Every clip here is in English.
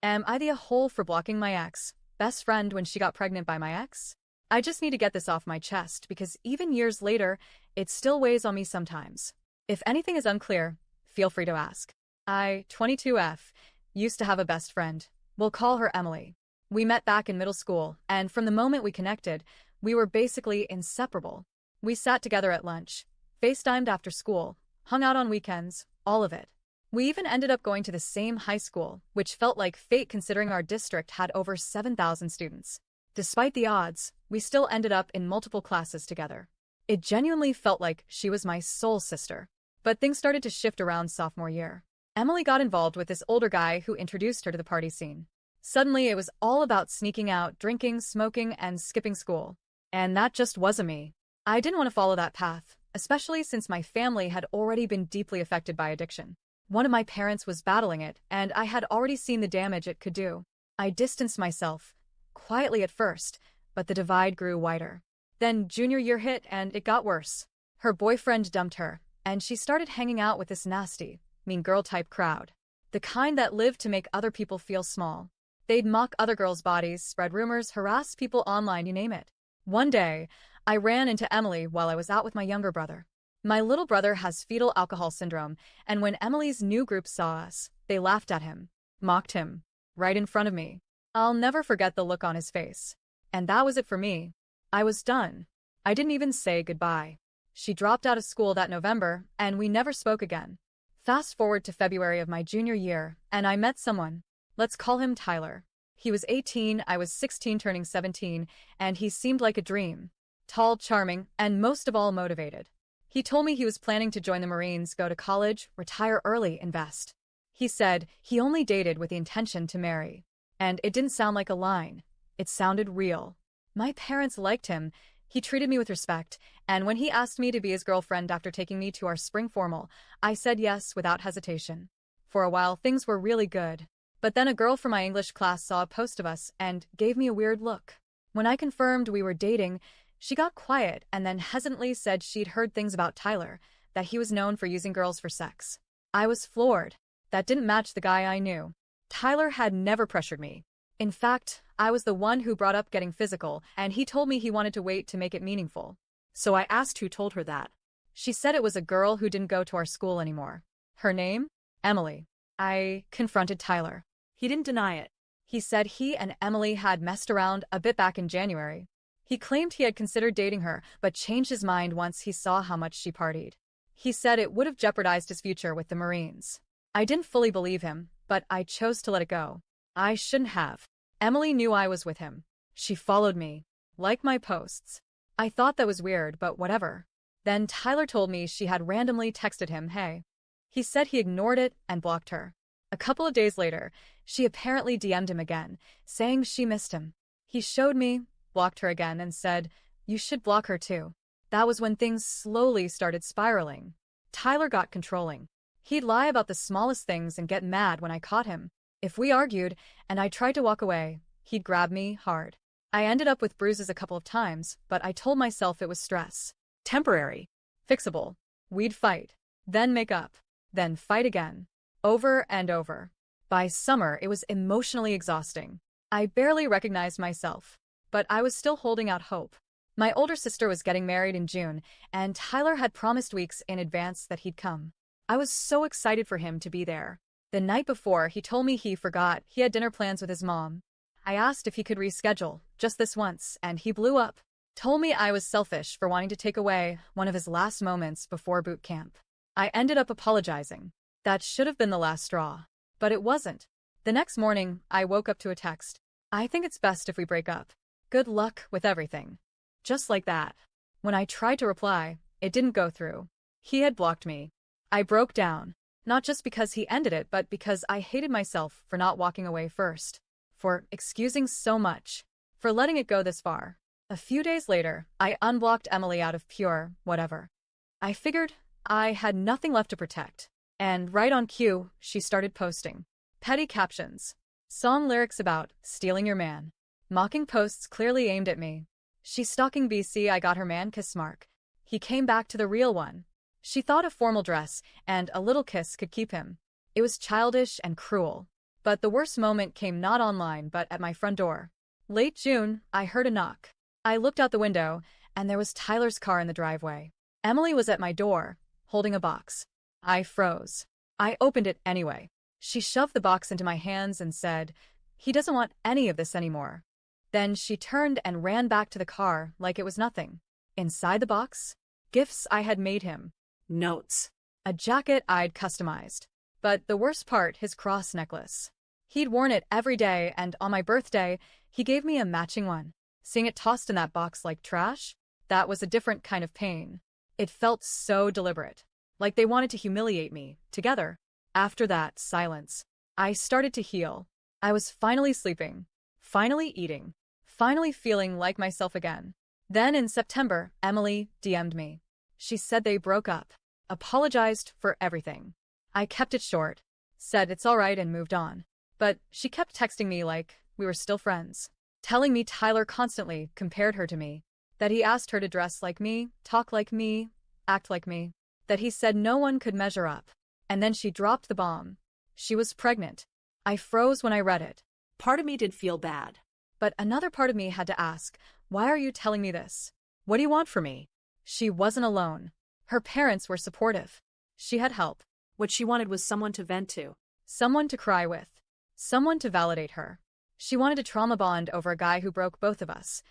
Am I the a-hole for blocking my ex best friend when she got pregnant by my ex? I just need to get this off my chest because even years later, it still weighs on me sometimes. If anything is unclear, feel free to ask. I, 22F, used to have a best friend. We'll call her Emily. We met back in middle school, and from the moment we connected, we were basically inseparable. We sat together at lunch, FaceTimed after school, hung out on weekends, all of it. We even ended up going to the same high school, which felt like fate considering our district had over 7,000 students. Despite the odds, we still ended up in multiple classes together. It genuinely felt like she was my soul sister. But things started to shift around sophomore year. Emily got involved with this older guy who introduced her to the party scene. Suddenly, it was all about sneaking out, drinking, smoking, and skipping school. And that just wasn't me. I didn't want to follow that path, especially since my family had already been deeply affected by addiction. One of my parents was battling it, and I had already seen the damage it could do. I distanced myself, quietly at first, but the divide grew wider. Then junior year hit, and it got worse. Her boyfriend dumped her, and she started hanging out with this nasty, mean girl-type crowd. The kind that lived to make other people feel small. They'd mock other girls' bodies, spread rumors, harass people online, you name it. One day, I ran into Emily while I was out with my younger brother. My little brother has fetal alcohol syndrome, and when Emily's new group saw us, they laughed at him, mocked him, right in front of me. I'll never forget the look on his face. And that was it for me. I was done. I didn't even say goodbye. She dropped out of school that November, and we never spoke again. Fast forward to February of my junior year, and I met someone. Let's call him Tyler. He was 18, I was 16 turning 17, and he seemed like a dream. Tall, charming, and most of all motivated. He told me he was planning to join the Marines, go to college, retire early, invest. He said he only dated with the intention to marry. And it didn't sound like a line. It sounded real. My parents liked him. He treated me with respect, and when he asked me to be his girlfriend after taking me to our spring formal, I said yes without hesitation. For a while, things were really good. But then a girl from my English class saw a post of us and gave me a weird look. When I confirmed we were dating, she got quiet and then hesitantly said she'd heard things about Tyler, that he was known for using girls for sex. I was floored. That didn't match the guy I knew. Tyler had never pressured me. In fact, I was the one who brought up getting physical, and he told me he wanted to wait to make it meaningful. So I asked who told her that. She said it was a girl who didn't go to our school anymore. Her name? Emily. I confronted Tyler. He didn't deny it. He said he and Emily had messed around a bit back in January. He claimed he had considered dating her, but changed his mind once he saw how much she partied. He said it would have jeopardized his future with the Marines. I didn't fully believe him, but I chose to let it go. I shouldn't have. Emily knew I was with him. She followed me, liked my posts. I thought that was weird, but whatever. Then Tyler told me she had randomly texted him, hey. He said he ignored it and blocked her. A couple of days later, she apparently DM'd him again, saying she missed him. He showed me, blocked her again, and said, you should block her too. That was when things slowly started spiraling. Tyler got controlling. He'd lie about the smallest things and get mad when I caught him. If we argued, and I tried to walk away, he'd grab me hard. I ended up with bruises a couple of times, but I told myself it was stress. Temporary. Fixable. We'd fight. Then make up. Then fight again. Over and over. By summer, it was emotionally exhausting. I barely recognized myself. But I was still holding out hope. My older sister was getting married in June, and Tyler had promised weeks in advance that he'd come. I was so excited for him to be there. The night before, he told me he forgot he had dinner plans with his mom. I asked if he could reschedule, just this once, and he blew up. Told me I was selfish for wanting to take away one of his last moments before boot camp. I ended up apologizing. That should have been the last straw. But it wasn't. The next morning, I woke up to a text. I think it's best if we break up. Good luck with everything. Just like that. When I tried to reply, it didn't go through. He had blocked me. I broke down. Not just because he ended it, but because I hated myself for not walking away first. For excusing so much. For letting it go this far. A few days later, I unblocked Emily out of pure whatever. I figured I had nothing left to protect. And right on cue, she started posting petty captions. Song lyrics about stealing your man. Mocking posts clearly aimed at me. She's stalking BC. I got her man kiss mark. He came back to the real one. She thought a formal dress and a little kiss could keep him. It was childish and cruel. But the worst moment came not online but at my front door. Late June, I heard a knock. I looked out the window, and there was Tyler's car in the driveway. Emily was at my door, holding a box. I froze. I opened it anyway. She shoved the box into my hands and said, "He doesn't want any of this anymore." Then she turned and ran back to the car like it was nothing. Inside the box, gifts I had made him. Notes. A jacket I'd customized. But the worst part, his cross necklace. He'd worn it every day, and on my birthday, he gave me a matching one. Seeing it tossed in that box like trash, that was a different kind of pain. It felt so deliberate. Like they wanted to humiliate me, together. After that, silence. I started to heal. I was finally sleeping. Finally eating. Finally feeling like myself again. Then in September, Emily DM'd me. She said they broke up. Apologized for everything. I kept it short. Said it's alright and moved on. But she kept texting me like we were still friends. Telling me Tyler constantly compared her to me. That he asked her to dress like me, talk like me, act like me. That he said no one could measure up. And then she dropped the bomb. She was pregnant. I froze when I read it. Part of me did feel bad. But another part of me had to ask, why are you telling me this? What do you want from me? She wasn't alone. Her parents were supportive. She had help. What she wanted was someone to vent to. Someone to cry with. Someone to validate her. She wanted a trauma bond over a guy who broke both of us.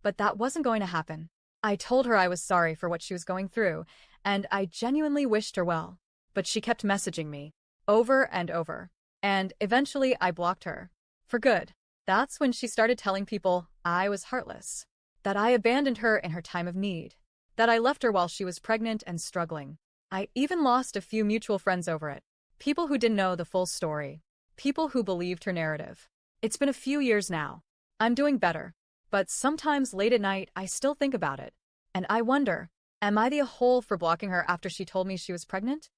But that wasn't going to happen. I told her I was sorry for what she was going through, and I genuinely wished her well. But she kept messaging me. Over and over. And eventually I blocked her. For good. That's when she started telling people I was heartless. That I abandoned her in her time of need. That I left her while she was pregnant and struggling. I even lost a few mutual friends over it. People who didn't know the full story. People who believed her narrative. It's been a few years now. I'm doing better. But sometimes late at night I still think about it. And I wonder, am I the a-hole for blocking her after she told me she was pregnant?